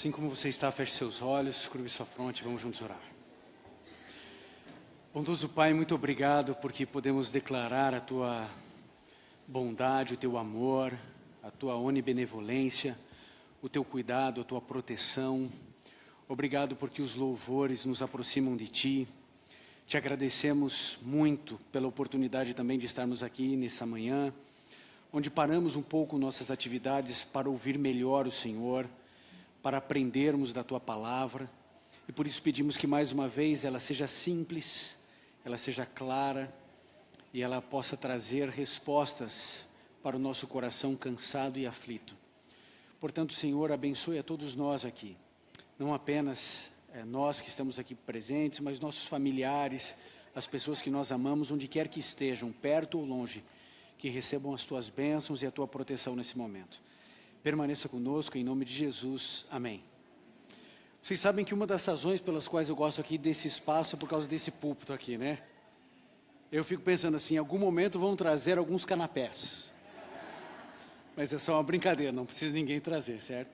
Assim como você está, feche seus olhos, curve sua fronte, vamos juntos orar. Bondoso Pai, muito obrigado porque podemos declarar a Tua bondade, o Teu amor, a Tua onibenevolência, o Teu cuidado, a Tua proteção. Obrigado porque os louvores nos aproximam de Ti. Te agradecemos muito pela oportunidade também de estarmos aqui nessa manhã, onde paramos um pouco nossas atividades para ouvir melhor o Senhor, para aprendermos da Tua palavra, e por isso pedimos que mais uma vez ela seja simples, ela seja clara, e ela possa trazer respostas para o nosso coração cansado e aflito. Portanto, Senhor, abençoe a todos nós aqui, não apenas nós que estamos aqui presentes, mas nossos familiares, as pessoas que nós amamos, onde quer que estejam, perto ou longe, que recebam as Tuas bênçãos e a Tua proteção nesse momento. Permaneça conosco, em nome de Jesus. Amém. Vocês sabem que uma das razões pelas quais eu gosto aqui desse espaço é por causa desse púlpito aqui, né? Eu fico pensando assim, em algum momento vão trazer alguns canapés. Mas é só uma brincadeira, não precisa ninguém trazer, certo?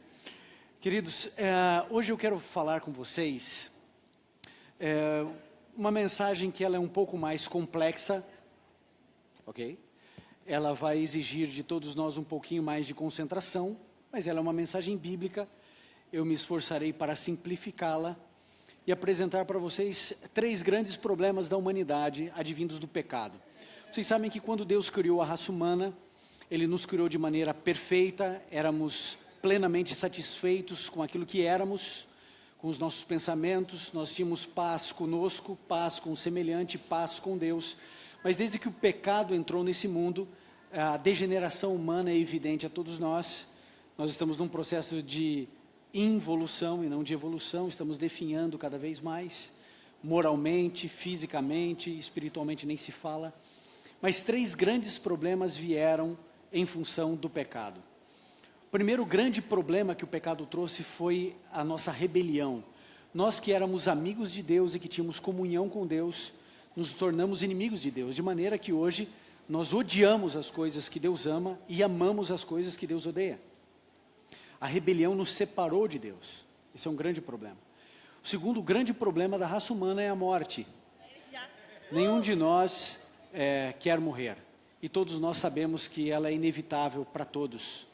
Queridos, hoje eu quero falar com vocês uma mensagem que ela é um pouco mais complexa, ok? Ela vai exigir de todos nós um pouquinho mais de concentração, mas ela é uma mensagem bíblica. Eu me esforçarei para simplificá-la e apresentar para vocês 3 grandes problemas da humanidade advindos do pecado. Vocês sabem que quando Deus criou a raça humana, Ele nos criou de maneira perfeita, éramos plenamente satisfeitos com aquilo que éramos, com os nossos pensamentos, nós tínhamos paz conosco, paz com o semelhante, paz com Deus. Mas desde que o pecado entrou nesse mundo, a degeneração humana é evidente a todos nós. Nós estamos num processo de involução e não de evolução, estamos definhando cada vez mais, moralmente, fisicamente, espiritualmente nem se fala. Mas 3 grandes problemas vieram em função do pecado. O primeiro grande problema que o pecado trouxe foi a nossa rebelião. Nós que éramos amigos de Deus e que tínhamos comunhão com Deus, nos tornamos inimigos de Deus, de maneira que hoje nós odiamos as coisas que Deus ama e amamos as coisas que Deus odeia. A rebelião nos separou de Deus. Esse é um grande problema. O segundo grande problema da raça humana é a morte. Nenhum de nós quer morrer. E todos nós sabemos que ela é inevitável para todos.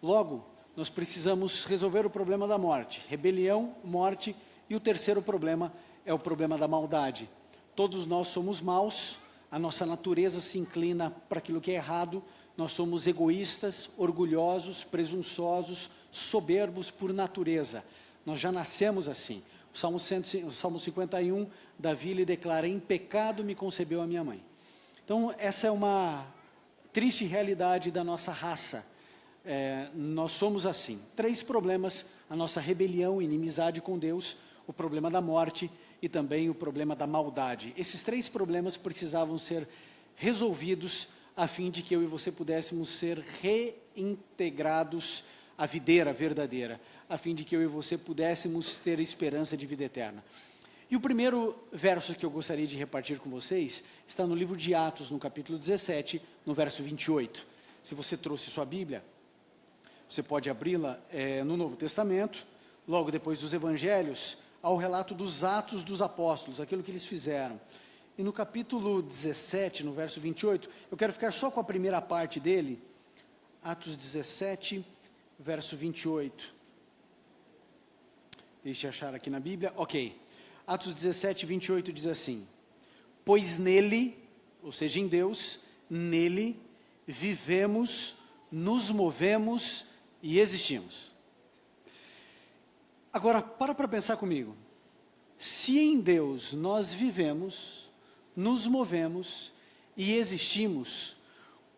Logo, nós precisamos resolver o problema da morte. Rebelião, morte, e o terceiro problema é o problema da maldade. Todos nós somos maus, a nossa natureza se inclina para aquilo que é errado, nós somos egoístas, orgulhosos, presunçosos, soberbos por natureza. Nós já nascemos assim. O Salmo 51, Davi lhe declara, em pecado me concebeu a minha mãe. Então, essa é uma triste realidade da nossa raça. Nós somos assim. 3 problemas, a nossa rebelião, inimizade com Deus, o problema da morte e também o problema da maldade. Esses 3 problemas precisavam ser resolvidos a fim de que eu e você pudéssemos ser reintegrados à videira verdadeira, a fim de que eu e você pudéssemos ter esperança de vida eterna. E o primeiro verso que eu gostaria de repartir com vocês está no livro de Atos, no capítulo 17, no verso 28. Se você trouxe sua Bíblia, você pode abri-la no Novo Testamento, logo depois dos Evangelhos, ao relato dos Atos dos Apóstolos, aquilo que eles fizeram. E no capítulo 17, no verso 28, eu quero ficar só com a primeira parte dele, Atos 17, verso 28. Deixa eu achar aqui na Bíblia, ok. Atos 17, 28 diz assim, pois nele, ou seja, em Deus, nele vivemos, nos movemos e existimos. Agora, para pensar comigo. Se em Deus nós vivemos, nos movemos e existimos,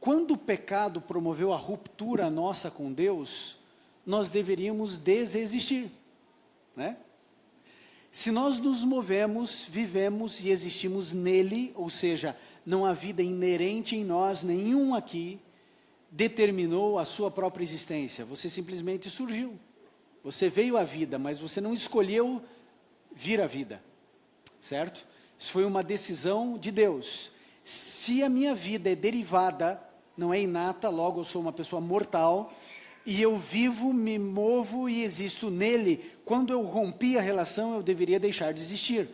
quando o pecado promoveu a ruptura nossa com Deus, nós deveríamos desexistir, né? Se nós nos movemos, vivemos e existimos nele, ou seja, não há vida inerente em nós, nenhum aqui determinou a sua própria existência, você simplesmente surgiu. Você veio à vida, mas você não escolheu vir à vida, certo? Isso foi uma decisão de Deus. Se a minha vida é derivada, não é inata, logo eu sou uma pessoa mortal, e eu vivo, me movo e existo nele. Quando eu rompi a relação, eu deveria deixar de existir.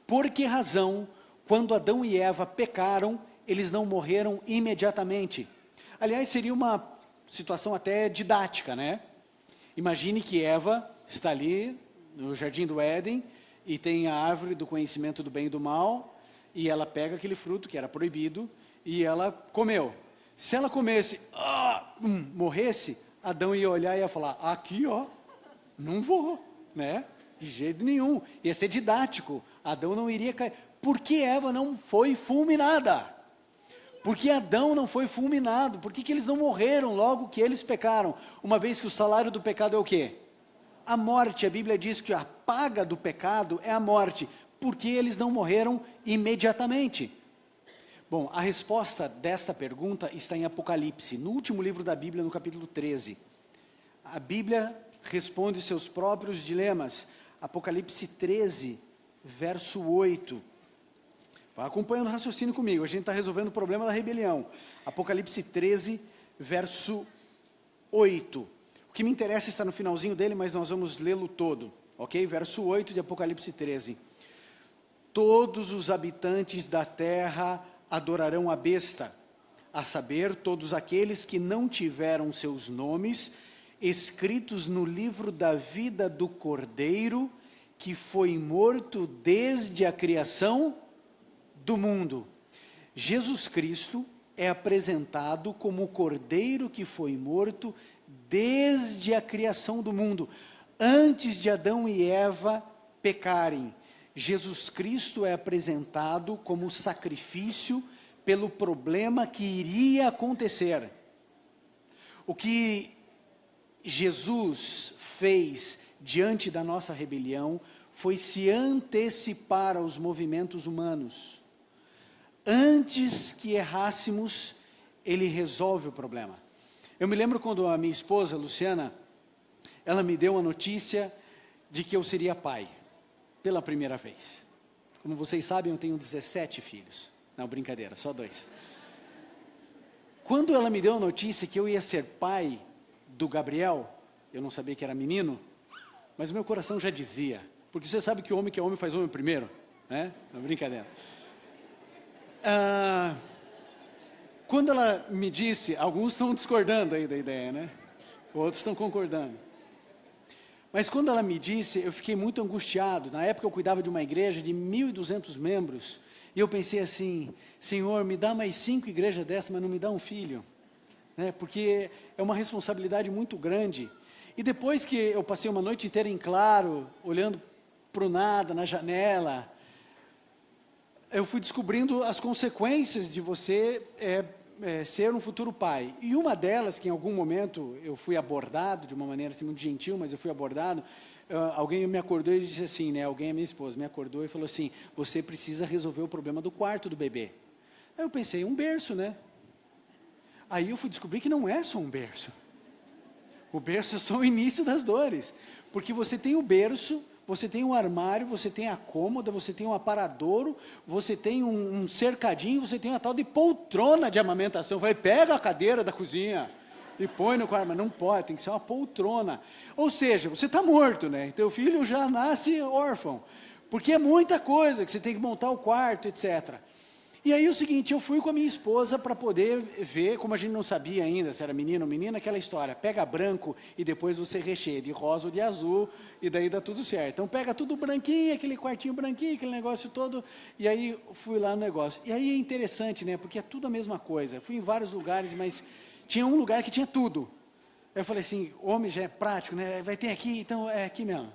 Por que razão, quando Adão e Eva pecaram, eles não morreram imediatamente? Aliás, seria uma situação até didática, né? Imagine que Eva está ali no jardim do Éden e tem a árvore do conhecimento do bem e do mal, e ela pega aquele fruto que era proibido e ela comeu. Se ela comesse, morresse, Adão ia olhar e ia falar, aqui ó, não vou, né? De jeito nenhum. Ia ser didático. Adão não iria cair. Por que Eva não foi fulminada? Por que Adão não foi fulminado? Por que eles não morreram logo que eles pecaram? Uma vez que o salário do pecado é o quê? A morte. A Bíblia diz que a paga do pecado é a morte. Por que eles não morreram imediatamente? Bom, a resposta desta pergunta está em Apocalipse, no último livro da Bíblia, no capítulo 13. A Bíblia responde seus próprios dilemas. Apocalipse 13, verso 8. Vai acompanhando o raciocínio comigo, a gente está resolvendo o problema da rebelião. Apocalipse 13, verso 8. O que me interessa está no finalzinho dele, mas nós vamos lê-lo todo, ok? Verso 8 de Apocalipse 13. Todos os habitantes da terra adorarão a besta, a saber, todos aqueles que não tiveram seus nomes escritos no livro da vida do Cordeiro, que foi morto desde a criação do mundo. Jesus Cristo é apresentado como o Cordeiro que foi morto desde a criação do mundo, antes de Adão e Eva pecarem. Jesus Cristo é apresentado como sacrifício pelo problema que iria acontecer. O que Jesus fez diante da nossa rebelião foi se antecipar aos movimentos humanos. Antes que errássemos, ele resolve o problema. Eu me lembro quando a minha esposa, Luciana, ela me deu a notícia de que eu seria pai. Pela primeira vez. Como vocês sabem, eu tenho 17 filhos. Não, brincadeira, só 2. Quando ela me deu a notícia que eu ia ser pai do Gabriel, eu não sabia que era menino, mas o meu coração já dizia, porque você sabe que homem faz homem primeiro, né? Não, brincadeira. Quando ela me disse, alguns estão discordando aí da ideia, né? Outros estão concordando. Mas quando ela me disse, eu fiquei muito angustiado. Na época eu cuidava de uma igreja de 1.200 membros. E eu pensei assim, Senhor, me dá mais 5 igrejas dessas, mas não me dá um filho. Né? Porque é uma responsabilidade muito grande. E depois que eu passei uma noite inteira em claro, olhando para o nada, na janela, eu fui descobrindo as consequências de você ser um futuro pai. E uma delas, que em algum momento eu fui abordado, de uma maneira assim muito gentil, mas eu fui abordado, alguém me acordou e disse assim, né, alguém, a minha esposa, me acordou e falou assim, você precisa resolver o problema do quarto do bebê. Aí eu pensei, um berço, né? Aí eu fui descobrir que não é só um berço. O berço é só o início das dores. Porque você tem o berço, você tem um armário, você tem a cômoda, você tem um aparadouro, você tem um cercadinho, você tem uma tal de poltrona de amamentação. Eu falei, pega a cadeira da cozinha e põe no quarto, mas não pode, tem que ser uma poltrona. Ou seja, você está morto, né? Teu filho já nasce órfão, porque é muita coisa que você tem que montar o quarto, etc. E aí o seguinte, eu fui com a minha esposa para poder ver, como a gente não sabia ainda se era menino ou menina, aquela história, pega branco e depois você recheia de rosa ou de azul, e daí dá tudo certo. Então pega tudo branquinho, aquele quartinho branquinho, aquele negócio todo, e aí fui lá no negócio. E aí é interessante, né, porque é tudo a mesma coisa. Fui em vários lugares, mas tinha um lugar que tinha tudo. Aí eu falei assim, homem já é prático, né, vai ter aqui, então é aqui mesmo.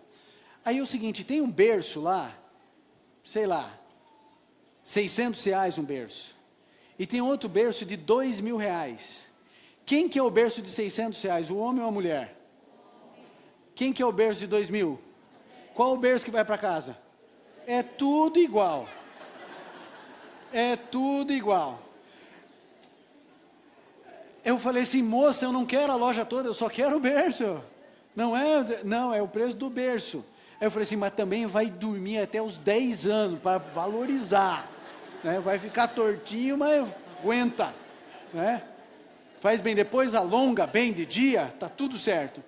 Aí é o seguinte, tem um berço lá, sei lá, R$600 um berço, e tem outro berço de R$2.000. Quem que é o berço de R$600, o homem ou a mulher? Quem que é o berço de 2.000? Qual o berço que vai para casa? É tudo igual. É tudo igual. Eu falei assim, moça, eu não quero a loja toda, eu só quero o berço. Não, é o preço do berço. Aí eu falei assim, mas também vai dormir até os 10 anos, para valorizar. Né? Vai ficar tortinho, mas aguenta. Né? Faz bem depois, alonga bem de dia, tá tudo certo.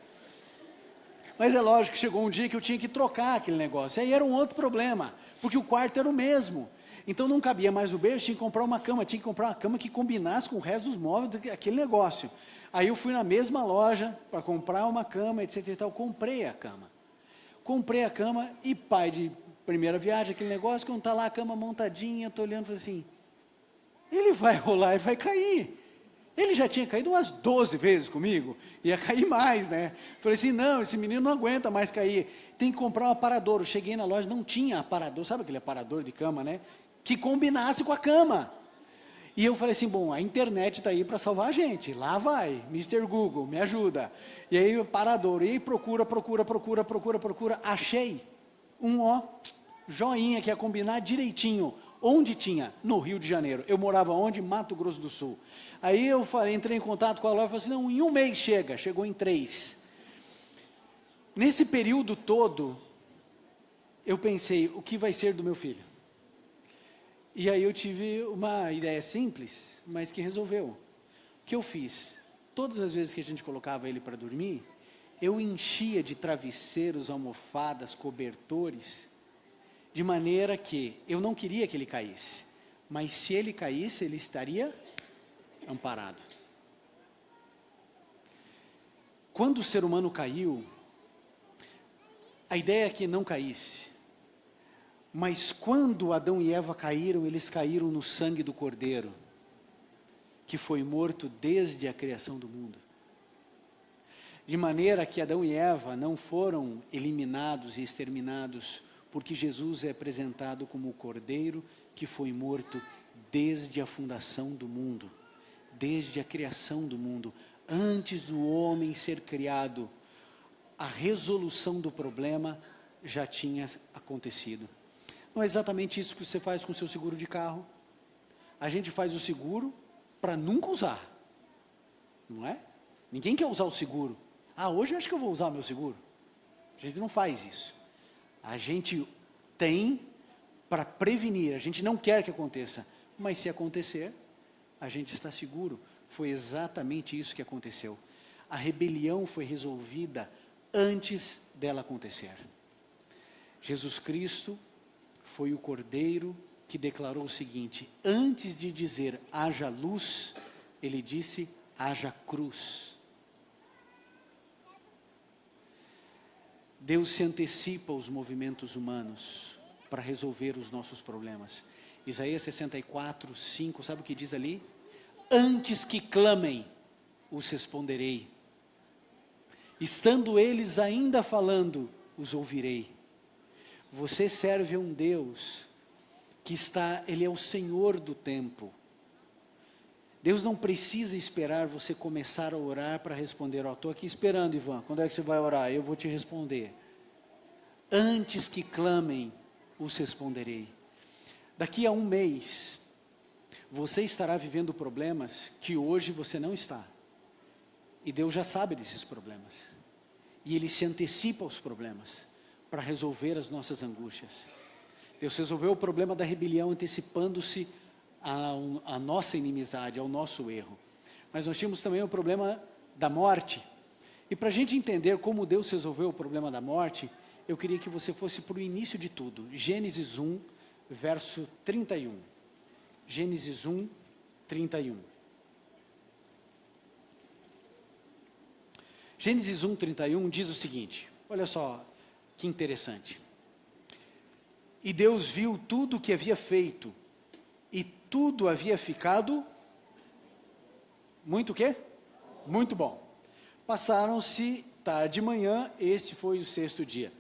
Mas é lógico que chegou um dia que eu tinha que trocar aquele negócio. Aí era um outro problema, porque o quarto era o mesmo. Então não cabia mais no berço, tinha que comprar uma cama, tinha que comprar uma cama que combinasse com o resto dos móveis, aquele negócio. Aí eu fui na mesma loja para comprar uma cama, etc e tal, comprei a cama. Comprei a cama e pai de primeira viagem, aquele negócio, quando está lá a cama montadinha, estou olhando e falei assim, ele vai rolar e vai cair. Ele já tinha caído umas 12 vezes comigo, ia cair mais, né? Falei assim, não, esse menino não aguenta mais cair, tem que comprar um aparador. Eu cheguei na loja, não tinha aparador, sabe aquele aparador de cama, né? Que combinasse com a cama. E eu falei assim, bom, a internet está aí para salvar a gente, lá vai, Mr. Google, me ajuda. E aí o aparador, e aí procura, achei um joinha que ia combinar direitinho. Onde tinha? No Rio de Janeiro. Eu morava onde? Mato Grosso do Sul. Aí eu falei, entrei em contato com a loja e falei assim, não, em um mês chega. Chegou em 3. Nesse período todo, eu pensei, o que vai ser do meu filho? E aí eu tive uma ideia simples, mas que resolveu. O que eu fiz? Todas as vezes que a gente colocava ele para dormir, eu enchia de travesseiros, almofadas, cobertores, de maneira que eu não queria que ele caísse, mas se ele caísse, ele estaria amparado. Quando o ser humano caiu, a ideia é que não caísse, mas quando Adão e Eva caíram, eles caíram no sangue do Cordeiro, que foi morto desde a criação do mundo. De maneira que Adão e Eva não foram eliminados e exterminados, porque Jesus é apresentado como o Cordeiro que foi morto desde a fundação do mundo, desde a criação do mundo, antes do homem ser criado, a resolução do problema já tinha acontecido. Não é exatamente isso que você faz com o seu seguro de carro? A gente faz o seguro para nunca usar, não é? Ninguém quer usar o seguro. Hoje eu acho que eu vou usar o meu seguro. A gente não faz isso. A gente tem para prevenir, a gente não quer que aconteça, mas se acontecer, a gente está seguro. Foi exatamente isso que aconteceu. A rebelião foi resolvida antes dela acontecer. Jesus Cristo foi o Cordeiro que declarou o seguinte, antes de dizer haja luz, ele disse haja cruz. Deus se antecipa aos movimentos humanos para resolver os nossos problemas. Isaías 64, 5, sabe o que diz ali? Antes que clamem, os responderei. Estando eles ainda falando, os ouvirei. Você serve a um Deus que Ele é o Senhor do tempo. Deus não precisa esperar você começar a orar para responder. Estou aqui esperando, Ivan, quando é que você vai orar? Eu vou te responder. Antes que clamem, os responderei. Daqui a um mês, você estará vivendo problemas que hoje você não está. E Deus já sabe desses problemas. E Ele se antecipa aos problemas para resolver as nossas angústias. Deus resolveu o problema da rebelião antecipando-se a nossa inimizade, ao nosso erro. Mas nós tínhamos também o problema da morte. E para a gente entender como Deus resolveu o problema da morte, eu queria que você fosse para o início de tudo. Gênesis 1, verso 31. Gênesis 1, 31. Gênesis 1, 31 diz o seguinte, olha só que interessante. E Deus viu tudo o que havia feito, e tudo havia ficado muito o quê? Muito bom. Passaram-se tarde e manhã, este foi o 6º dia.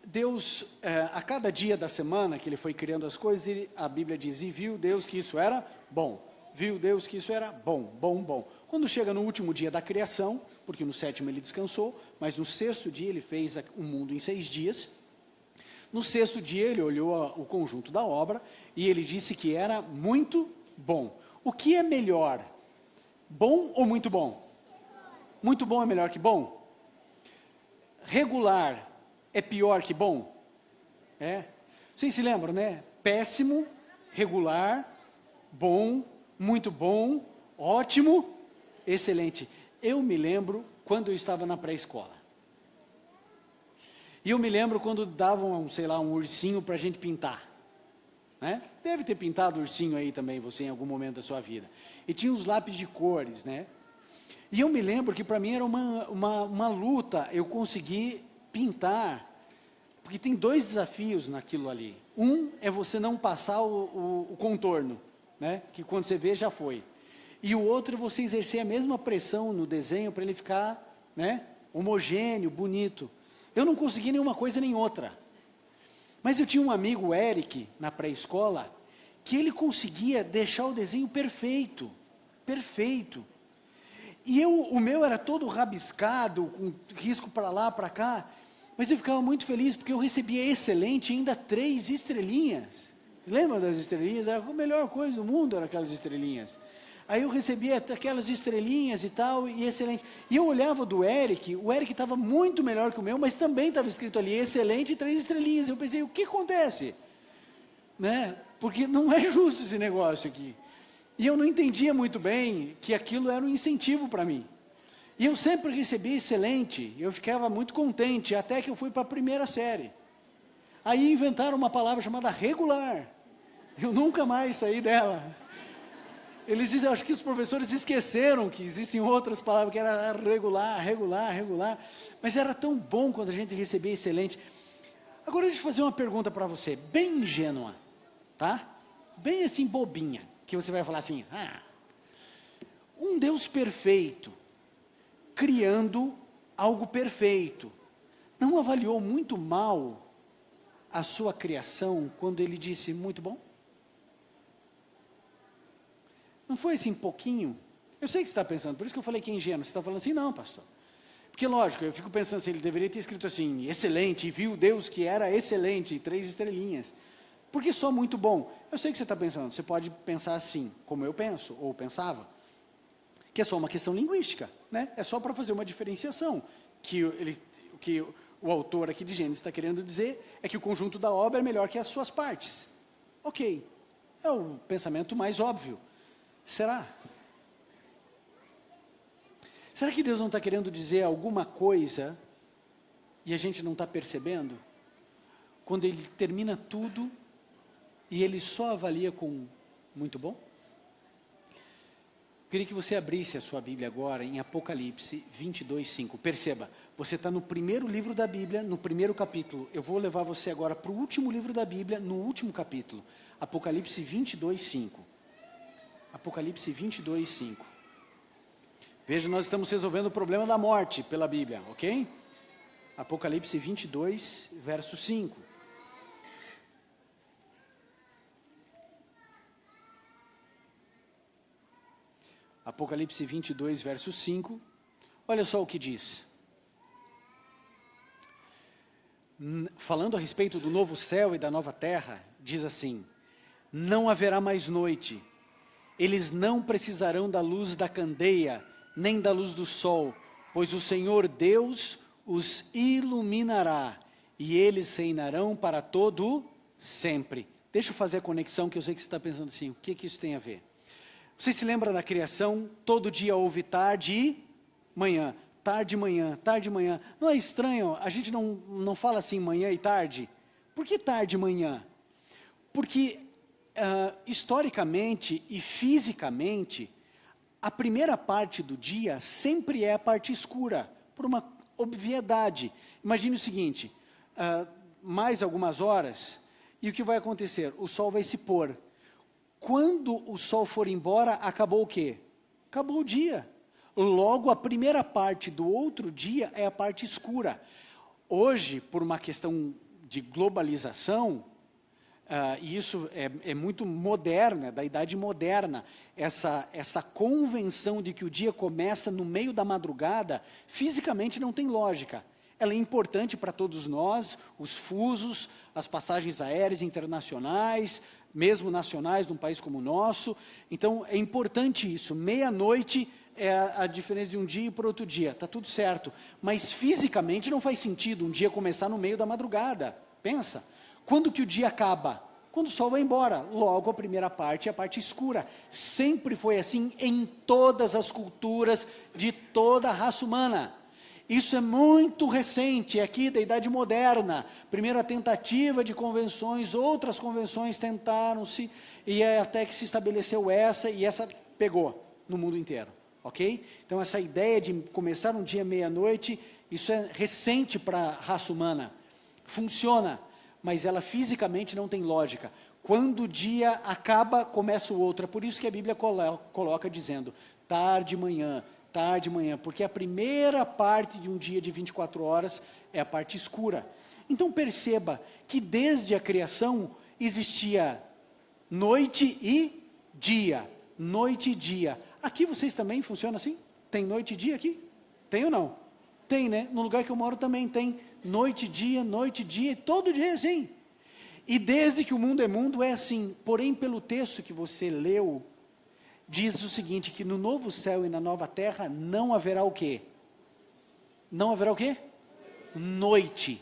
Deus, a cada dia da semana que Ele foi criando as coisas, a Bíblia diz, e viu Deus que isso era bom. Viu Deus que isso era bom, bom, bom. Quando chega no último dia da criação, porque no 7º Ele descansou, mas no 6º dia Ele fez o mundo em 6 dias. No 6º dia Ele olhou o conjunto da obra e Ele disse que era muito bom. O que é melhor? Bom ou muito bom? Muito bom é melhor que bom? Regular é pior que bom? Vocês se lembram, né? Péssimo, regular, bom, muito bom, ótimo excelente. Eu me lembro quando eu estava na pré-escola. E eu me lembro quando davam, sei lá, um ursinho para a gente pintar. Né? Deve ter pintado ursinho aí também, você em algum momento da sua vida. E tinha os lápis de cores, né? E eu me lembro que para mim era uma luta eu conseguir pintar, porque tem 2 desafios naquilo ali. Um é você não passar o contorno, né? Que quando você vê já foi. E o outro é você exercer a mesma pressão no desenho para ele ficar, né, homogêneo, bonito. Eu não consegui nenhuma coisa nem outra. Mas eu tinha um amigo, o Eric, na pré-escola, que ele conseguia deixar o desenho perfeito, perfeito. E o meu era todo rabiscado, com risco para lá, para cá, mas eu ficava muito feliz, porque eu recebia excelente, ainda 3 estrelinhas. Lembra das estrelinhas? Era a melhor coisa do mundo, eram aquelas estrelinhas. Aí eu recebia aquelas estrelinhas e tal, e excelente. E eu olhava do Eric, o Eric estava muito melhor que o meu, mas também estava escrito ali, excelente, 3 estrelinhas. Eu pensei, o que acontece? Né? Porque não é justo esse negócio aqui. E eu não entendia muito bem que aquilo era um incentivo para mim. E eu sempre recebi excelente, eu ficava muito contente, até que eu fui para a 1ª série. Aí inventaram uma palavra chamada regular. Eu nunca mais saí dela. Eles dizem, acho que os professores esqueceram que existem outras palavras, que era regular, regular, regular. Mas era tão bom quando a gente recebia excelente. Agora deixa eu fazer uma pergunta para você, bem ingênua, tá? Bem assim, bobinha, que você vai falar assim, um Deus perfeito, criando algo perfeito, não avaliou muito mal a sua criação quando ele disse, muito bom? Não foi assim pouquinho? Eu sei o que você está pensando, por isso que eu falei que é ingênuo. Você está falando assim, não, pastor. Porque lógico, eu fico pensando assim, ele deveria ter escrito assim, excelente, e viu Deus que era excelente, 3 estrelinhas. Por que só muito bom? Eu sei o que você está pensando, você pode pensar assim, como eu penso, ou pensava, que é só uma questão linguística, né? É só para fazer uma diferenciação, que o autor aqui de Gênesis está querendo dizer, é que o conjunto da obra é melhor que as suas partes. Ok, é o pensamento mais óbvio. Será? Será que Deus não está querendo dizer alguma coisa e a gente não está percebendo? Quando Ele termina tudo e Ele só avalia com muito bom? Eu queria que você abrisse a sua Bíblia agora em Apocalipse 22:5. Perceba, você está no primeiro livro da Bíblia, no primeiro capítulo. Eu vou levar você agora para o último livro da Bíblia, no último capítulo. Apocalipse 22:5. Apocalipse 22:5. Veja, nós estamos resolvendo o problema da morte pela Bíblia, ok? Apocalipse 22, verso 5. Apocalipse 22, verso 5. Olha só o que diz. Falando a respeito do novo céu e da nova terra, diz assim, não haverá mais noite. Eles não precisarão da luz da candeia, nem da luz do sol, pois o Senhor Deus os iluminará, e eles reinarão para todo sempre. Deixa eu fazer a conexão, que eu sei que você está pensando assim, o que isso tem a ver? Você se lembra da criação? Todo dia houve tarde e manhã, tarde e manhã, tarde e manhã. Não é estranho, a gente não fala assim manhã e tarde? Por que tarde e manhã? Porque historicamente e fisicamente, a primeira parte do dia sempre é a parte escura, por uma obviedade. Imagine o seguinte, mais algumas horas, e o que vai acontecer? O sol vai se pôr. Quando o sol for embora, acabou o quê? Acabou o dia. Logo, a primeira parte do outro dia é a parte escura. Hoje, por uma questão de globalização, e isso é muito moderno, da idade moderna, essa convenção de que o dia começa no meio da madrugada, fisicamente não tem lógica. Ela é importante para todos nós, os fusos, as passagens aéreas internacionais, mesmo nacionais num país como o nosso. Então é importante isso, meia-noite é a diferença de um dia para outro dia, está tudo certo. Mas fisicamente não faz sentido um dia começar no meio da madrugada, pensa. Quando que o dia acaba? quando o sol vai embora. Logo, a primeira parte é a parte escura. Sempre foi assim em todas as culturas de toda a raça humana. Isso é muito recente, aqui da Idade Moderna. Primeiro a tentativa de convenções, outras convenções tentaram-se, e até que se estabeleceu essa, e essa pegou no mundo inteiro, ok? Então essa ideia de começar um dia meia-noite, isso é recente para a raça humana. Funciona, mas ela fisicamente não tem lógica. Quando o dia acaba, começa o outro. É por isso que a Bíblia coloca dizendo, tarde, manhã, porque a primeira parte de um dia de 24 horas é a parte escura. Então perceba que desde a criação existia noite e dia, noite e dia. Aqui vocês também funcionam assim? Tem noite e dia aqui? Tem ou não? Tem, né? No lugar que eu moro também tem noite e dia, todo dia é assim. E desde que o mundo é mundo é assim, porém pelo texto que você leu, diz o seguinte, que no novo céu e na nova terra não haverá o quê? Não haverá o quê? Noite.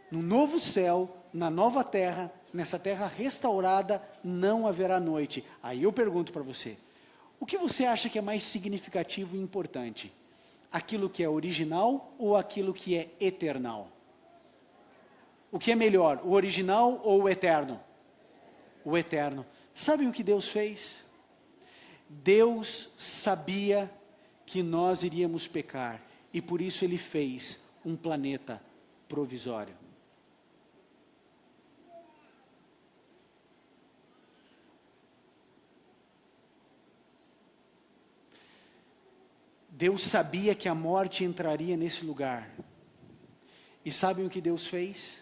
No novo céu, na nova terra, nessa terra restaurada, não haverá noite. Aí eu pergunto para você, o que você acha que é mais significativo e importante? Aquilo que é original ou aquilo que é eternal? O que é melhor, o original ou o eterno? O eterno. Sabe o que Deus fez? Deus sabia que nós iríamos pecar, e por isso Ele fez um planeta provisório. Deus sabia que a morte entraria nesse lugar. E sabem o que Deus fez?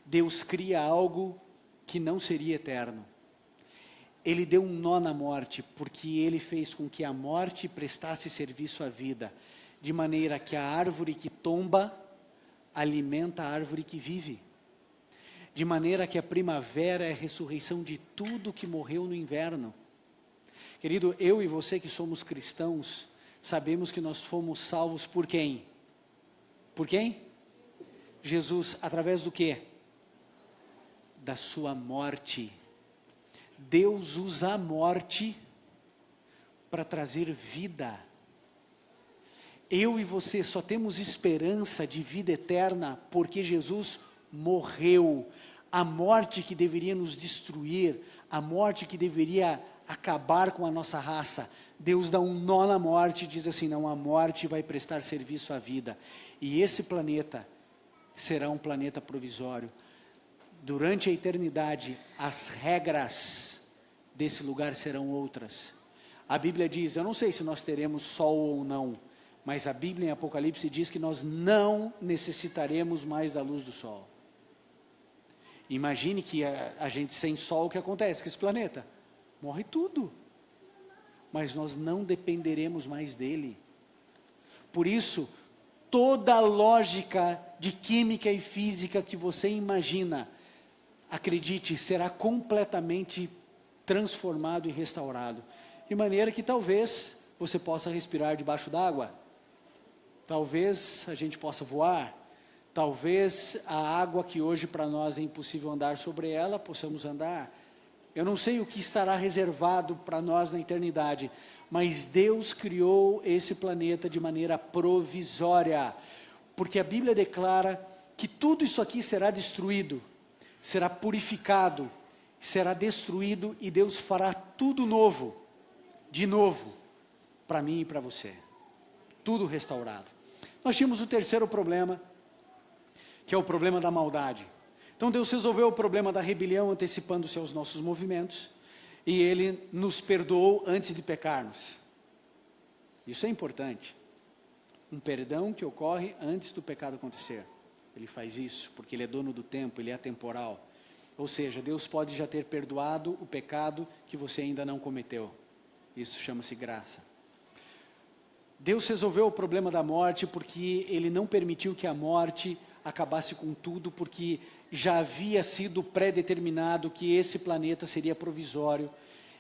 Deus cria algo que não seria eterno. Ele deu um nó na morte, porque Ele fez com que a morte prestasse serviço à vida, de maneira que a árvore que tomba, alimenta a árvore que vive. De maneira que a primavera é a ressurreição de tudo que morreu no inverno. Querido, eu e você que somos cristãos, sabemos que nós fomos salvos por quem? Por quem? Jesus, através do quê? Da sua morte. Deus usa a morte para trazer vida. Eu e você só temos esperança de vida eterna porque Jesus morreu. A morte que deveria nos destruir, a morte que deveria acabar com a nossa raça, Deus dá um nó na morte e diz assim, não, a morte vai prestar serviço à vida. E esse planeta será um planeta provisório. Durante a eternidade, as regras desse lugar serão outras. A Bíblia diz, eu não sei se nós teremos sol ou não, mas a Bíblia em Apocalipse diz que nós não necessitaremos mais da luz do sol. Imagine que a gente sem sol, o que acontece com esse planeta? Morre tudo. Mas nós não dependeremos mais dele. Por isso, toda a lógica de química e física que você imagina, acredite, será completamente transformado e restaurado. De maneira que talvez você possa respirar debaixo d'água. Talvez a gente possa voar. Talvez a água que hoje para nós é impossível andar sobre ela, possamos andar. Eu não sei o que estará reservado para nós na eternidade, mas Deus criou esse planeta de maneira provisória, porque a Bíblia declara que tudo isso aqui será destruído, será purificado, será destruído e Deus fará tudo novo, de novo, para mim e para você, tudo restaurado. Nós tínhamos o terceiro problema, que é o problema da maldade. Então Deus resolveu o problema da rebelião antecipando-se aos nossos movimentos, e Ele nos perdoou antes de pecarmos. Isso é importante. Um perdão que ocorre antes do pecado acontecer. Ele faz isso porque Ele é dono do tempo, Ele é atemporal. Ou seja, Deus pode já ter perdoado o pecado que você ainda não cometeu. Isso chama-se graça. Deus resolveu o problema da morte porque Ele não permitiu que a morte acabasse com tudo, porque já havia sido pré-determinado que esse planeta seria provisório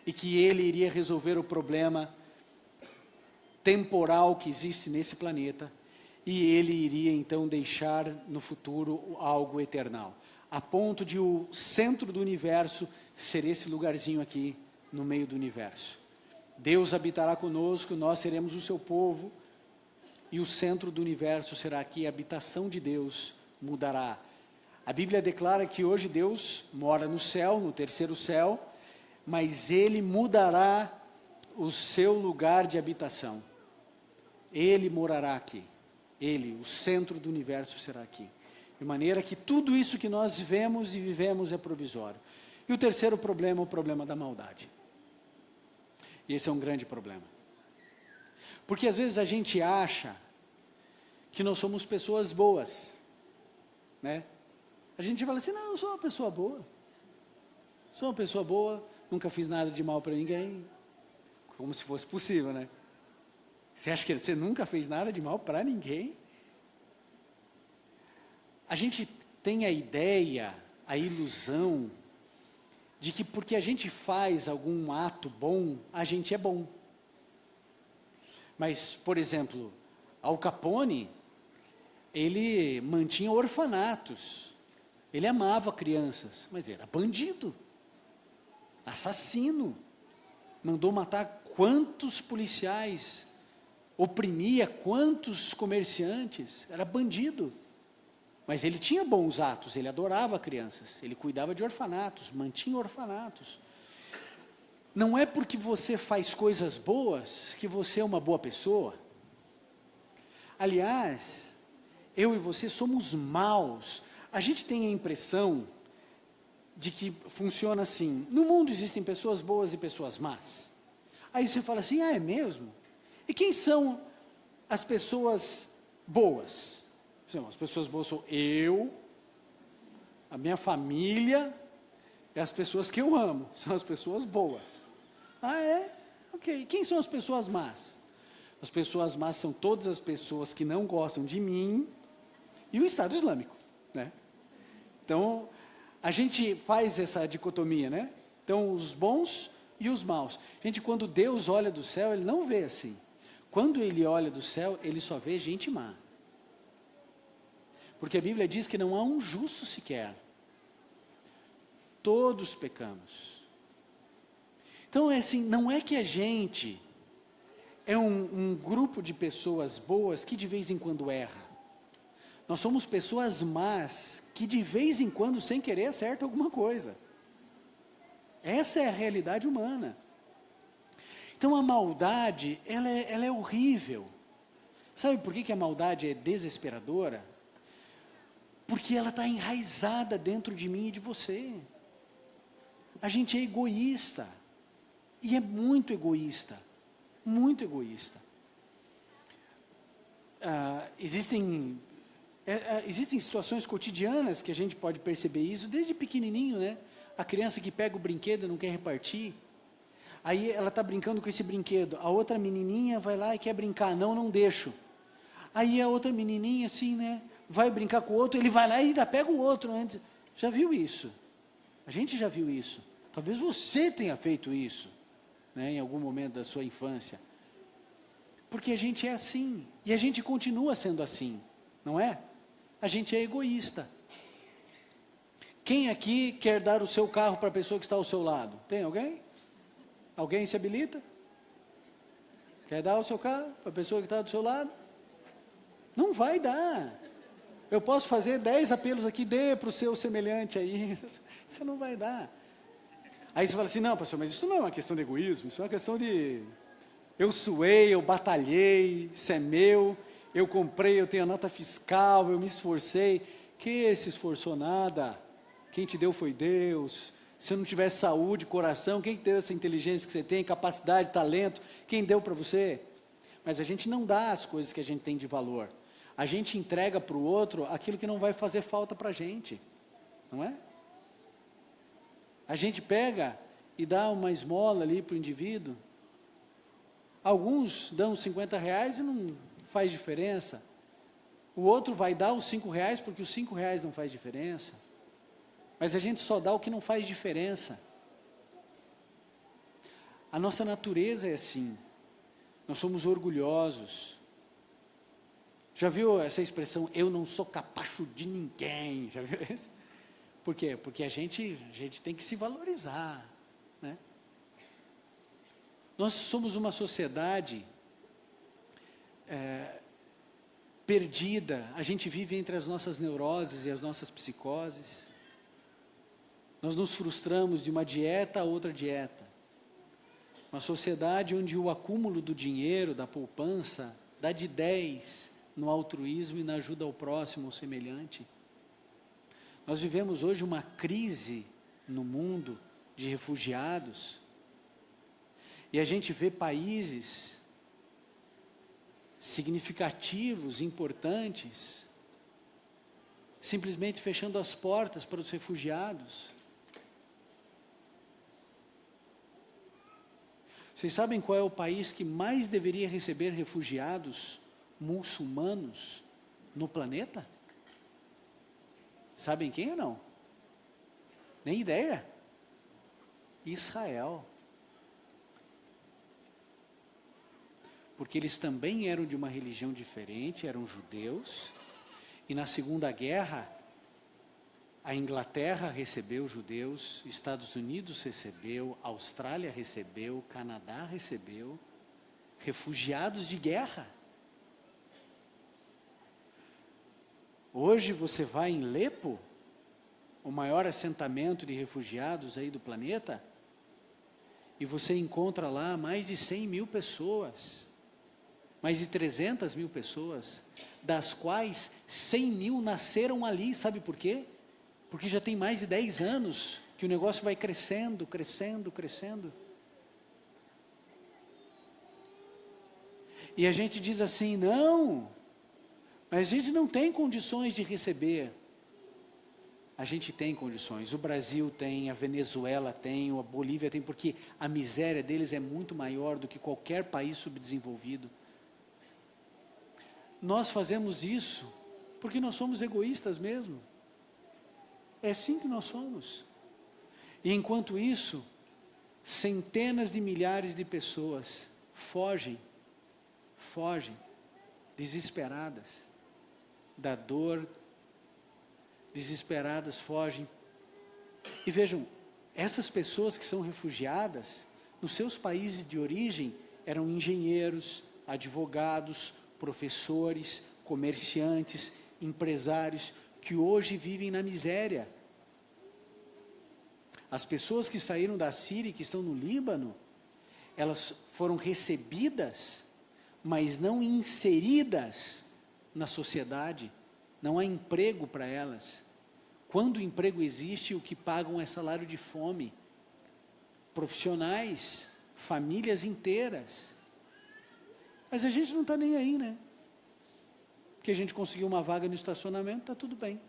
e que Ele iria resolver o problema temporal que existe nesse planeta, e ele iria então deixar no futuro algo eternal, a ponto de o centro do universo ser esse lugarzinho aqui no meio do universo. Deus habitará conosco, nós seremos o seu povo, e o centro do universo será aqui, a habitação de Deus mudará. A Bíblia declara que hoje Deus mora no céu, no terceiro céu, mas Ele mudará o seu lugar de habitação. Ele morará aqui. Ele, o centro do universo, será aqui. De maneira que tudo isso que nós vemos e vivemos é provisório. E o terceiro problema é o problema da maldade. E esse é um grande problema. Porque às vezes a gente acha que nós somos pessoas boas, né? A gente fala assim, não, eu sou uma pessoa boa. Sou uma pessoa boa, nunca fiz nada de mal para ninguém. Como se fosse possível, né? Você acha que você nunca fez nada de mal para ninguém? A gente tem a ideia, a ilusão, de que porque a gente faz algum ato bom, a gente é bom. Mas, por exemplo, Al Capone, ele mantinha orfanatos, ele amava crianças, mas ele era bandido, assassino, mandou matar quantos policiais, oprimia quantos comerciantes, era bandido. Mas ele tinha bons atos, ele adorava crianças, ele cuidava de orfanatos, mantinha orfanatos. Não é porque você faz coisas boas que você é uma boa pessoa. Aliás, eu e você somos maus. A gente tem a impressão de que funciona assim, no mundo existem pessoas boas e pessoas más. Aí você fala assim, é mesmo? E quem são as pessoas boas? As pessoas boas sou eu, a minha família e as pessoas que eu amo, são as pessoas boas. Ah, é? Ok. Quem são as pessoas más? As pessoas más são todas as pessoas que não gostam de mim e o Estado Islâmico, né? Então, a gente faz essa dicotomia, né? Então, os bons e os maus. Gente, quando Deus olha do céu, Ele não vê assim. Quando Ele olha do céu, Ele só vê gente má. Porque a Bíblia diz que não há um justo sequer. Todos pecamos. Então, é assim, não é que a gente é um grupo de pessoas boas que de vez em quando erra. Nós somos pessoas más que de vez em quando, sem querer, acertam alguma coisa. Essa é a realidade humana. Então, a maldade, ela é horrível. Sabe por que a maldade é desesperadora? Porque ela está enraizada dentro de mim e de você. A gente é egoísta. E é muito egoísta. Muito egoísta. Existem situações cotidianas que a gente pode perceber isso, desde pequenininho, né? A criança que pega o brinquedo e não quer repartir. Aí ela está brincando com esse brinquedo. A outra menininha vai lá e quer brincar. Não, não deixo. Aí a outra menininha, assim, né? Vai brincar com o outro, ele vai lá e ainda pega o outro antes. Já viu isso? A gente já viu isso. Talvez você tenha feito isso, né, em algum momento da sua infância. Porque a gente é assim, e a gente continua sendo assim, não é? A gente é egoísta. Quem aqui quer dar o seu carro para a pessoa que está ao seu lado? Tem alguém? Alguém se habilita? Quer dar o seu carro para a pessoa que está do seu lado? Não vai dar. Eu posso fazer 10 apelos aqui, dê para o seu semelhante aí, você não vai dar. Aí você fala assim, não, pastor, mas isso não é uma questão de egoísmo, isso é uma questão de, eu suei, eu batalhei, isso é meu, eu comprei, eu tenho a nota fiscal, eu me esforcei. Que se esforçou nada? Quem te deu foi Deus. Se eu não tivesse saúde, coração, quem deu essa inteligência que você tem, capacidade, talento, quem deu para você? Mas a gente não dá as coisas que a gente tem de valor. A gente entrega para o outro aquilo que não vai fazer falta para a gente, não é? A gente pega e dá uma esmola ali para o indivíduo. Alguns dão 50 reais e não faz diferença. O outro vai dar os 5 reais porque os 5 reais não faz diferença. Mas a gente só dá o que não faz diferença. A nossa natureza é assim. Nós somos orgulhosos. Já viu essa expressão, eu não sou capacho de ninguém? Já viu isso? Por quê? Porque a gente tem que se valorizar, né? Nós somos uma sociedade perdida, a gente vive entre as nossas neuroses e as nossas psicoses. Nós nos frustramos de uma dieta a outra dieta. Uma sociedade onde o acúmulo do dinheiro, da poupança, dá de 10 no altruísmo e na ajuda ao próximo, ao semelhante. Nós vivemos hoje uma crise no mundo de refugiados, e a gente vê países significativos, importantes, simplesmente fechando as portas para os refugiados. Vocês sabem qual é o país que mais deveria receber refugiados muçulmanos no planeta? Sabem quem ou não? Nem ideia? Israel. Porque eles também eram de uma religião diferente, eram judeus, e na Segunda Guerra, a Inglaterra recebeu judeus, Estados Unidos recebeu, Austrália recebeu, Canadá recebeu, refugiados de guerra. Hoje você vai em Alepo, o maior assentamento de refugiados aí do planeta, e você encontra lá mais de 100 mil pessoas, mais de 300 mil pessoas, das quais 100 mil nasceram ali, sabe por quê? Porque já tem mais de 10 anos que o negócio vai crescendo, crescendo, crescendo. E a gente diz assim, não, mas a gente não tem condições de receber. A gente tem condições, o Brasil tem, a Venezuela tem, a Bolívia tem, porque a miséria deles é muito maior do que qualquer país subdesenvolvido. Nós fazemos isso porque nós somos egoístas mesmo. É assim que nós somos. E enquanto isso, centenas de milhares de pessoas fogem, desesperadas, da dor, desesperadas, fogem. E vejam, essas pessoas que são refugiadas, nos seus países de origem, eram engenheiros, advogados, professores, comerciantes, empresários, que hoje vivem na miséria. As pessoas que saíram da Síria e que estão no Líbano, elas foram recebidas, mas não inseridas na sociedade. Não há emprego para elas. Quando o emprego existe, o que pagam é salário de fome. Profissionais, famílias inteiras. Mas a gente não está nem aí, né? Porque a gente conseguiu uma vaga no estacionamento, está tudo bem.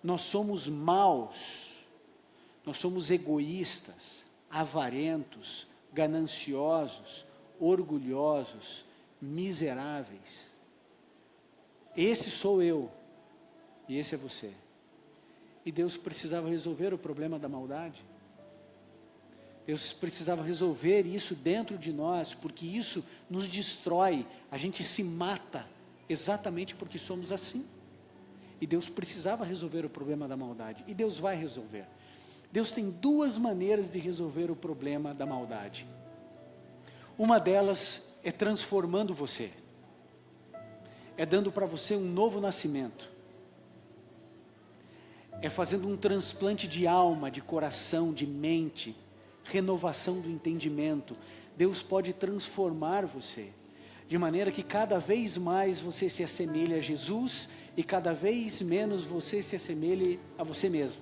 Nós somos maus, nós somos egoístas, avarentos, gananciosos, orgulhosos, miseráveis. Esse sou eu, e esse é você. E Deus precisava resolver o problema da maldade. Deus precisava resolver isso dentro de nós, porque isso nos destrói, a gente se mata, exatamente porque somos assim. E Deus precisava resolver o problema da maldade, e Deus vai resolver. Deus tem duas maneiras de resolver o problema da maldade. Uma delas é transformando você, é dando para você um novo nascimento, é fazendo um transplante de alma, de coração, de mente, renovação do entendimento. Deus pode transformar você, de maneira que cada vez mais você se assemelhe a Jesus, e cada vez menos você se assemelhe a você mesmo.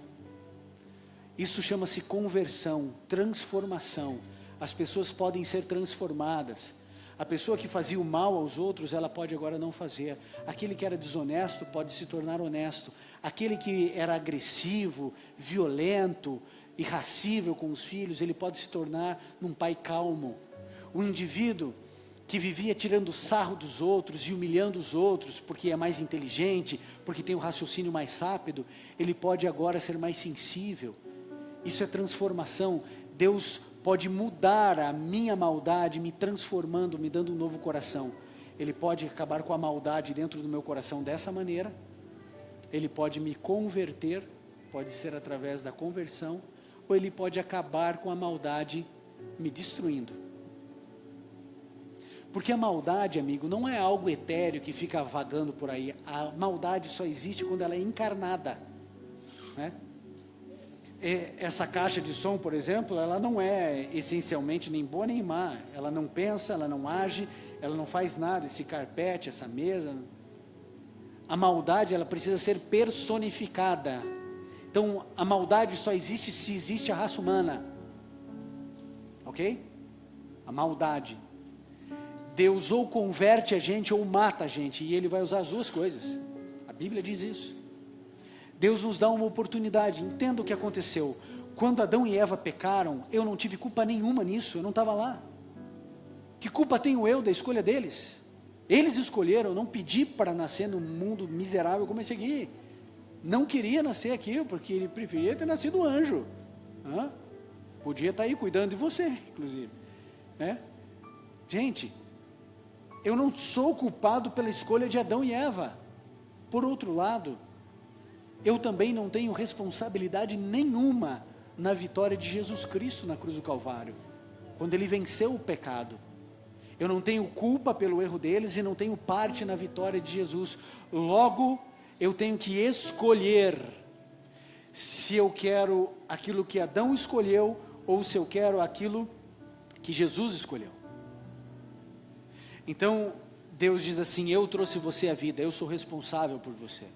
Isso chama-se conversão, transformação. As pessoas podem ser transformadas. A pessoa que fazia o mal aos outros, ela pode agora não fazer. Aquele que era desonesto pode se tornar honesto. Aquele que era agressivo, violento, irracível com os filhos, ele pode se tornar um pai calmo. O indivíduo que vivia tirando sarro dos outros e humilhando os outros, porque é mais inteligente, porque tem um raciocínio mais rápido, ele pode agora ser mais sensível. Isso é transformação. Deus pode mudar a minha maldade, me transformando, me dando um novo coração. ele pode acabar com a maldade dentro do meu coração dessa maneira, ele pode me converter, pode ser através da conversão, ou ele pode acabar com a maldade me destruindo. Porque a maldade, amigo, não é algo etéreo que fica vagando por aí. A maldade só existe quando ela é encarnada, né? Essa caixa de som, por exemplo, ela não é essencialmente nem boa nem má. Ela não pensa, ela não age, ela não faz nada. Esse carpete, essa mesa. A maldade, ela precisa ser personificada. Então, a maldade só existe se existe a raça humana. Ok? A maldade. Deus ou converte a gente ou mata a gente. E Ele vai usar as duas coisas. A Bíblia diz isso. Deus nos dá uma oportunidade. Entenda o que aconteceu. Quando Adão e Eva pecaram, eu não tive culpa nenhuma nisso, eu não estava lá. Que culpa tenho eu da escolha deles? Eles escolheram, eu não pedi para nascer num mundo miserável como esse aqui. Não queria nascer aqui, porque ele preferia ter nascido anjo. Podia estar aí cuidando de você, inclusive. Né? Gente, eu não sou culpado pela escolha de Adão e Eva. Por outro lado, eu também não tenho responsabilidade nenhuma na vitória de Jesus Cristo na cruz do Calvário, quando Ele venceu o pecado. Eu não tenho culpa pelo erro deles e não tenho parte na vitória de Jesus. Logo, eu tenho que escolher se eu quero aquilo que Adão escolheu ou se eu quero aquilo que Jesus escolheu. Então, Deus diz assim: eu trouxe você à vida, eu sou responsável por você.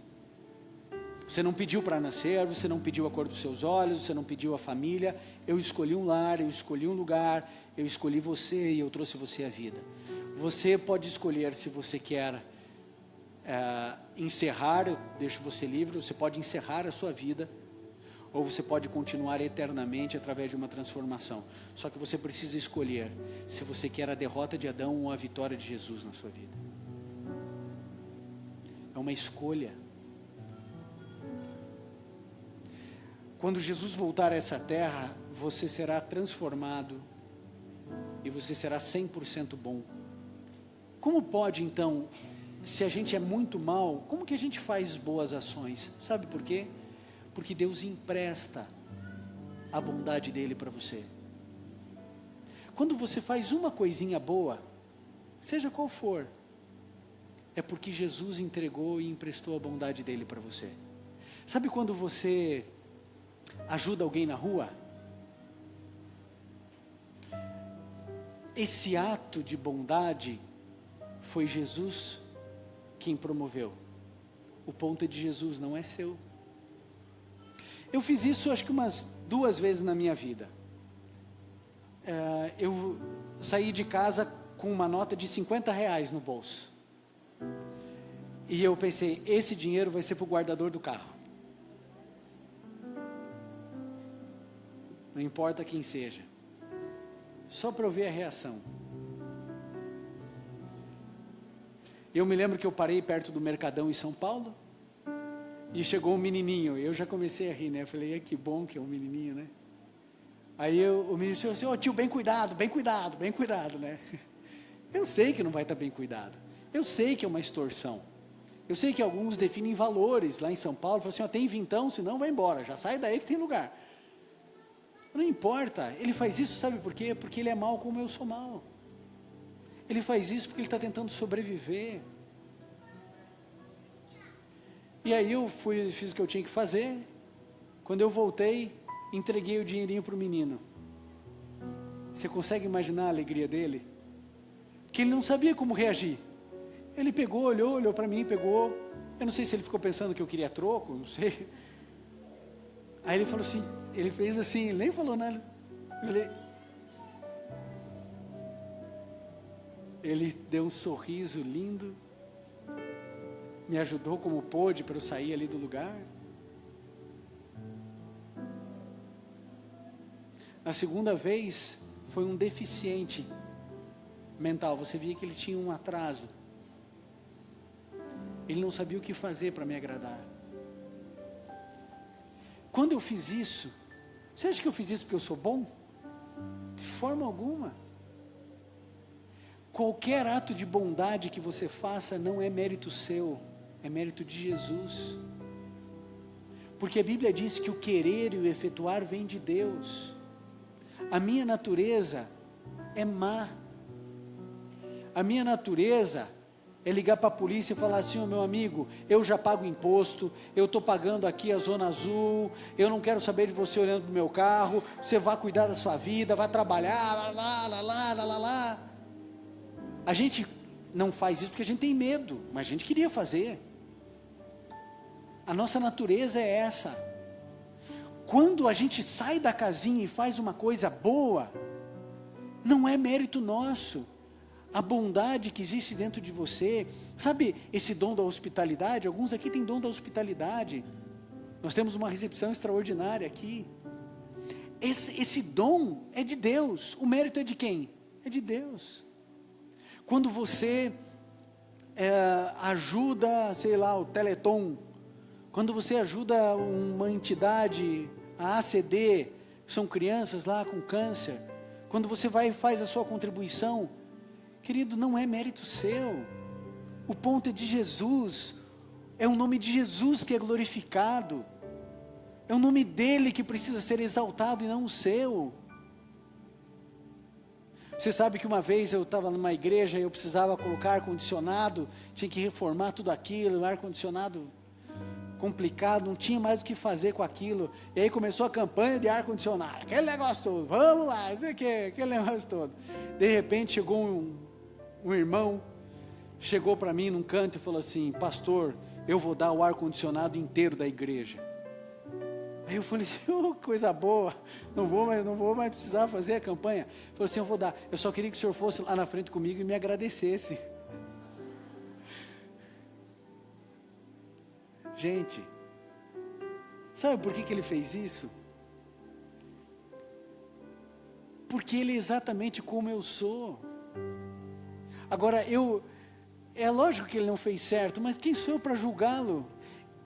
Você não pediu para nascer, você não pediu a cor dos seus olhos, você não pediu a família. Eu escolhi um lar, eu escolhi um lugar, eu escolhi você e eu trouxe você à vida. Você pode escolher se você quer encerrar, eu deixo você livre, você pode encerrar a sua vida, ou você pode continuar eternamente através de uma transformação. Só que você precisa escolher se você quer a derrota de Adão ou a vitória de Jesus na sua vida. É uma escolha. Quando Jesus voltar a essa terra, você será transformado e você será 100% bom. Como pode então, se a gente é muito mal, como que a gente faz boas ações? Sabe por quê? Porque Deus empresta a bondade dele para você. Quando você faz uma coisinha boa, seja qual for, é porque Jesus entregou e emprestou a bondade dele para você. Sabe quando você ajuda alguém na rua? Esse ato de bondade foi Jesus quem promoveu. O ponto é de Jesus, não é seu. Eu fiz isso acho que umas 2 vezes na minha vida. Eu saí de casa com uma nota de R$50 no bolso. E eu pensei, esse dinheiro vai ser para o guardador do carro. Não importa quem seja. Só para eu ver a reação. Eu me lembro que eu parei perto do Mercadão em São Paulo. E chegou um menininho. Eu já comecei a rir, né? Eu falei, que bom que é um menininho, né? Aí o menino disse assim, tio, bem cuidado, né? Eu sei que não vai estar bem cuidado. Eu sei que é uma extorsão. Eu sei que alguns definem valores lá em São Paulo. Falam assim, tem vintão, senão vai embora. Já sai daí que tem lugar. Não importa, ele faz isso, sabe por quê? Porque ele é mau como eu sou mau. Ele faz isso porque ele está tentando sobreviver. E aí eu fiz o que eu tinha que fazer. Quando eu voltei, entreguei o dinheirinho para o menino. Você consegue imaginar a alegria dele? Porque ele não sabia como reagir. Ele pegou, olhou para mim, pegou. Eu não sei se ele ficou pensando que eu queria troco, não sei. Aí ele falou assim, ele fez assim, ele nem falou nada. Ele deu um sorriso lindo, me ajudou como pôde para eu sair ali do lugar. Na segunda vez, foi um deficiente mental, você via que ele tinha um atraso. Ele não sabia o que fazer para me agradar. Quando eu fiz isso, você acha que eu fiz isso porque eu sou bom? De forma alguma. Qualquer ato de bondade que você faça não é mérito seu, é mérito de Jesus. Porque a Bíblia diz que o querer e o efetuar vem de Deus. A minha natureza é má. A minha natureza é ligar para a polícia e falar assim: meu amigo, eu já pago imposto, eu estou pagando aqui a zona azul, eu não quero saber de você olhando para o meu carro, você vai cuidar da sua vida, vai trabalhar, lá. A gente não faz isso porque a gente tem medo, mas a gente queria fazer. A nossa natureza é essa. Quando a gente sai da casinha e faz uma coisa boa, não é mérito nosso. A bondade que existe dentro de você, sabe esse dom da hospitalidade? Alguns aqui têm dom da hospitalidade. Nós temos uma recepção extraordinária aqui. Esse dom é de Deus. O mérito é de quem? É de Deus. Quando você ajuda, sei lá, o Teleton, quando você ajuda uma entidade, a ACD, são crianças lá com câncer, quando você vai e faz a sua contribuição, querido, não é mérito seu, o ponto é de Jesus, é o nome de Jesus que é glorificado, é o nome dele que precisa ser exaltado e não o seu. Você sabe que uma vez eu estava numa igreja e eu precisava colocar ar-condicionado, tinha que reformar tudo aquilo, ar-condicionado complicado, não tinha mais o que fazer com aquilo, e aí começou a campanha de ar-condicionado, aquele negócio todo, vamos lá, isso aqui, aquele negócio todo. De repente chegou um irmão, chegou para mim num canto e falou assim: pastor, eu vou dar o ar-condicionado inteiro da igreja. Aí eu falei assim: oh, coisa boa, não vou mais precisar fazer a campanha. Ele falou assim: eu vou dar, eu só queria que o senhor fosse lá na frente comigo e me agradecesse. Gente, sabe por que ele fez isso? Porque ele é exatamente como eu sou. Agora, é lógico que ele não fez certo, mas quem sou eu para julgá-lo?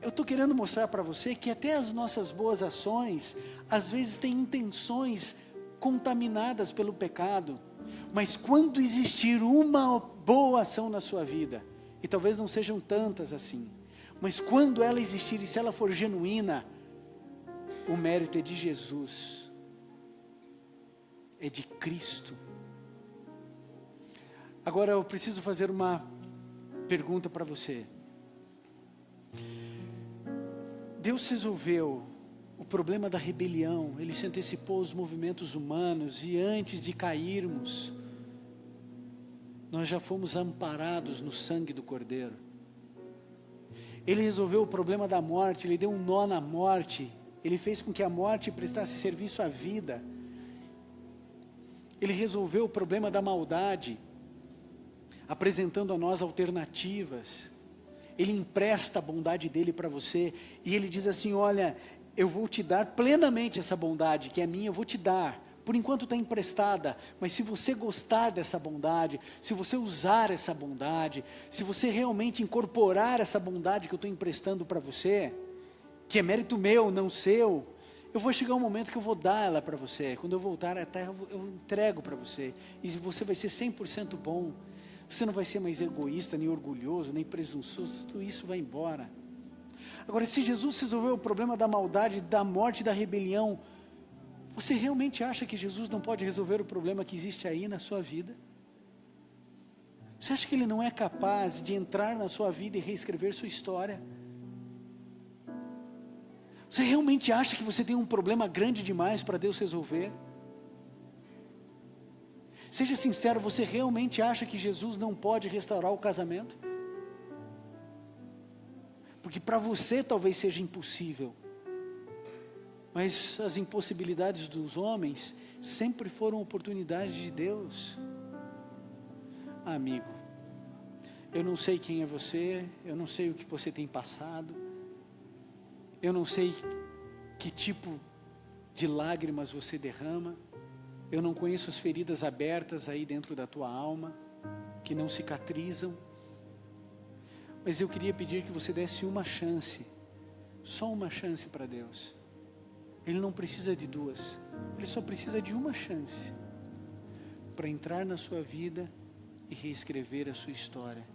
Eu estou querendo mostrar para você que até as nossas boas ações, às vezes têm intenções contaminadas pelo pecado, mas quando existir uma boa ação na sua vida, e talvez não sejam tantas assim, mas quando ela existir e se ela for genuína, o mérito é de Jesus, é de Cristo. Agora eu preciso fazer uma pergunta para você. Deus resolveu o problema da rebelião, Ele se antecipou aos movimentos humanos, e antes de cairmos, nós já fomos amparados no sangue do Cordeiro. Ele resolveu o problema da morte, Ele deu um nó na morte, Ele fez com que a morte prestasse serviço à vida. Ele resolveu o problema da maldade, apresentando a nós alternativas. Ele empresta a bondade dele para você, e Ele diz assim: olha, eu vou te dar plenamente essa bondade, que é minha, eu vou te dar. Por enquanto está emprestada, mas se você gostar dessa bondade, se você usar essa bondade, se você realmente incorporar essa bondade que eu estou emprestando para você, que é mérito meu, não seu, eu vou chegar um momento que eu vou dar ela para você. Quando eu voltar à terra, eu entrego para você, e você vai ser 100% bom. Você não vai ser mais egoísta, nem orgulhoso, nem presunçoso, tudo isso vai embora. Agora, se Jesus resolveu o problema da maldade, da morte e da rebelião, você realmente acha que Jesus não pode resolver o problema que existe aí na sua vida? Você acha que Ele não é capaz de entrar na sua vida e reescrever sua história? Você realmente acha que você tem um problema grande demais para Deus resolver? Seja sincero, você realmente acha que Jesus não pode restaurar o casamento? Porque para você talvez seja impossível, mas as impossibilidades dos homens sempre foram oportunidades de Deus. Amigo, eu não sei quem é você, eu não sei o que você tem passado, eu não sei que tipo de lágrimas você derrama, eu não conheço as feridas abertas aí dentro da tua alma, que não cicatrizam, mas eu queria pedir que você desse uma chance, só uma chance para Deus. Ele não precisa de duas, Ele só precisa de uma chance, para entrar na sua vida e reescrever a sua história.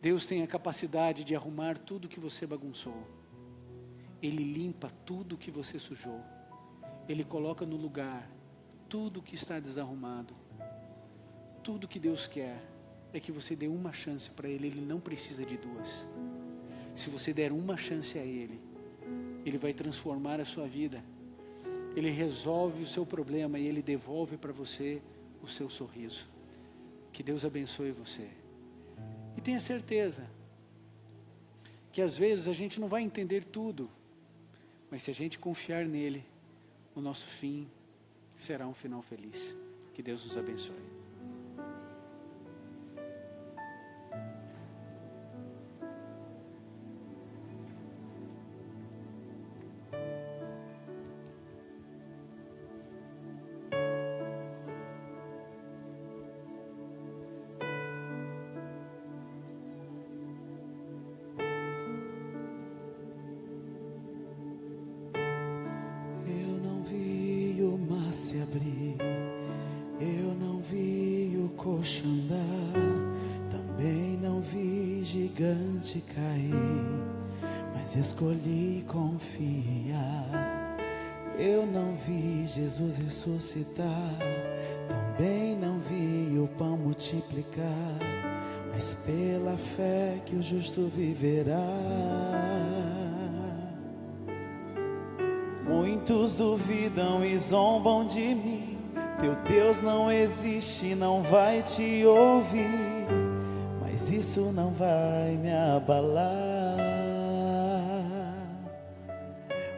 Deus tem a capacidade de arrumar tudo que você bagunçou. Ele limpa tudo que você sujou. Ele coloca no lugar tudo que está desarrumado. Tudo que Deus quer é que você dê uma chance para Ele. Ele não precisa de duas. Se você der uma chance a Ele, Ele vai transformar a sua vida. Ele resolve o seu problema e Ele devolve para você o seu sorriso. Que Deus abençoe você. E tenha certeza que às vezes a gente não vai entender tudo, mas se a gente confiar nele, o nosso fim será um final feliz. Que Deus nos abençoe. Se abrir, eu não vi o coxo andar, também não vi gigante cair, mas escolhi confiar. Eu não vi Jesus ressuscitar, também não vi o pão multiplicar, mas pela fé que o justo viverá. Muitos duvidam e zombam de mim. Teu Deus não existe, não vai te ouvir, mas isso não vai me abalar,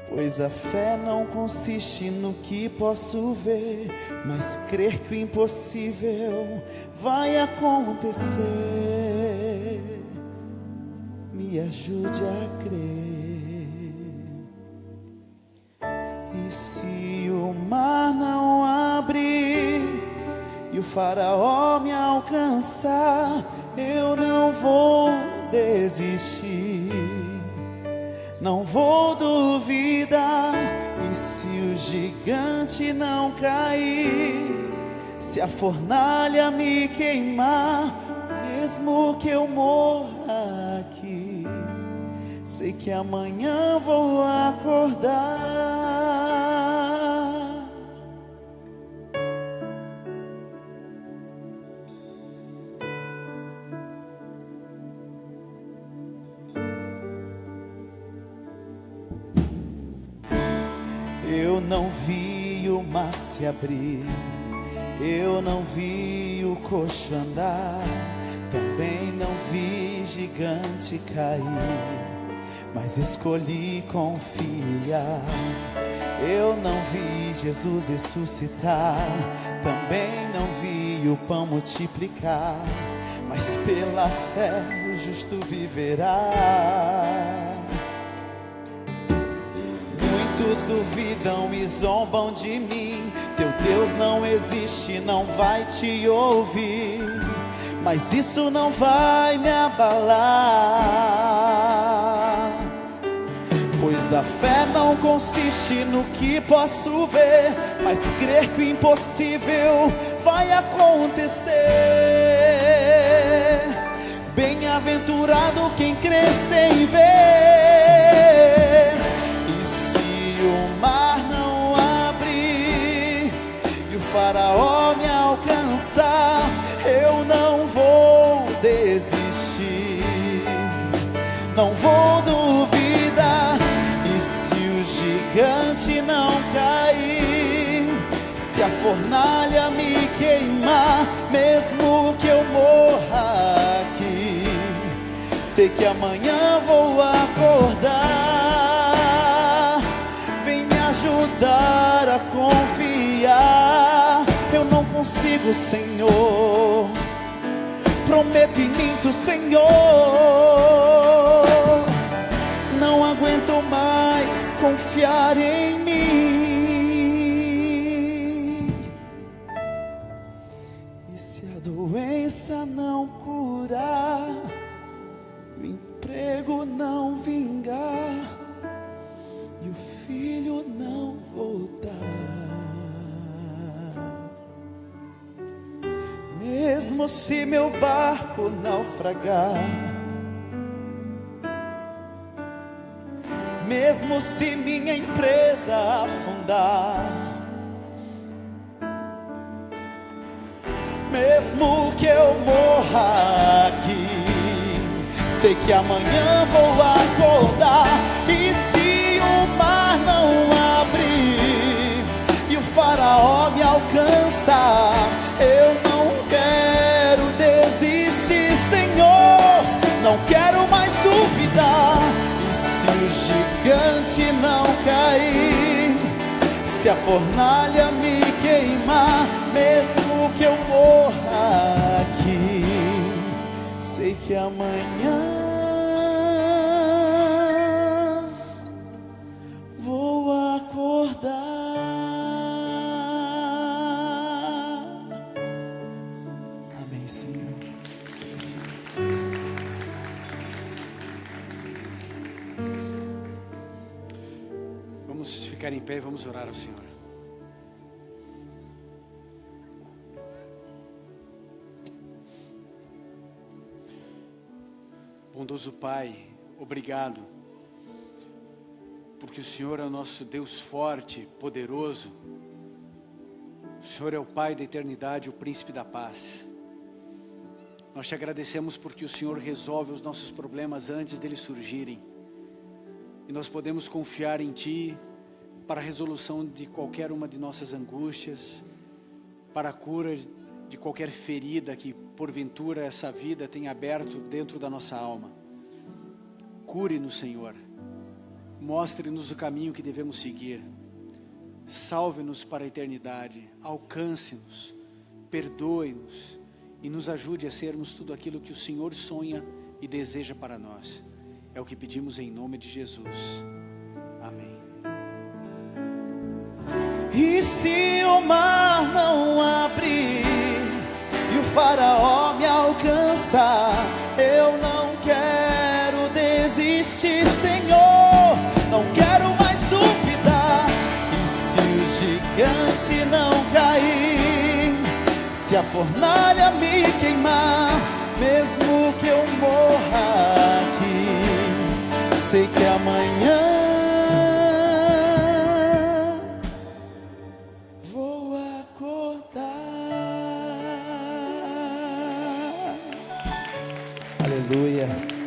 pois a fé não consiste no que posso ver, mas crer que o impossível vai acontecer. Me ajude a crer. E se o mar não abrir e o faraó me alcançar, eu não vou desistir, não vou duvidar. E se o gigante não cair, se a fornalha me queimar, mesmo que eu morra aqui, sei que amanhã vou acordar. Eu não vi o mar se abrir, eu não vi o coxo andar, também não vi gigante cair, mas escolhi confiar. Eu não vi Jesus ressuscitar, também não vi o pão multiplicar, mas pela fé o justo viverá. Muitos duvidam e zombam de mim. Teu Deus não existe, não vai te ouvir, mas isso não vai me abalar, pois a fé não consiste no que posso ver, mas crer que o impossível vai acontecer. Bem-aventurado quem crê sem ver. E se o mar não abrir e o faraó me alcançar, eu não vou desistir, não vou duvidar. E se o gigante não cair, se a fornalha me queimar, mesmo que eu morra aqui, sei que amanhã vou acordar. Vem me ajudar a confiar. Eu não consigo, Senhor, prometo e minto, Senhor, não aguento mais confiar em mim. E se a doença não curar, o emprego não vingar e o filho não voltar, mesmo se meu barco naufragar, mesmo se minha empresa afundar, mesmo que eu morra aqui, sei que amanhã vou acordar. E se o mar não abrir e o faraó me alcançar, eu não quero desistir, Senhor, não quero mais duvidar. E se o gigante não cair, se a fornalha me queimar, mesmo que eu morra aqui, sei que amanhã vou acordar. Amém, Senhor. Vamos ficar em pé e vamos orar ao Senhor. Bondoso Pai, obrigado, porque o Senhor é o nosso Deus forte, poderoso. O Senhor é o Pai da eternidade, o Príncipe da paz. Nós te agradecemos porque o Senhor resolve os nossos problemas antes deles surgirem. E nós podemos confiar em Ti para a resolução de qualquer uma de nossas angústias, para a cura de qualquer ferida que porventura essa vida tenha aberto dentro da nossa alma. Cure-nos, Senhor. Mostre-nos o caminho que devemos seguir. Salve-nos para a eternidade. Alcance-nos. Perdoe-nos. E nos ajude a sermos tudo aquilo que o Senhor sonha e deseja para nós. É o que pedimos em nome de Jesus. Amém. E se o mar não abrir e o faraó me alcançar, eu não quero desistir, Senhor, não quero mais duvidar. E se o gigante não cair, se a fornalha me queimar, mesmo que eu morra aqui, sei que amanhã vou acordar. Aleluia.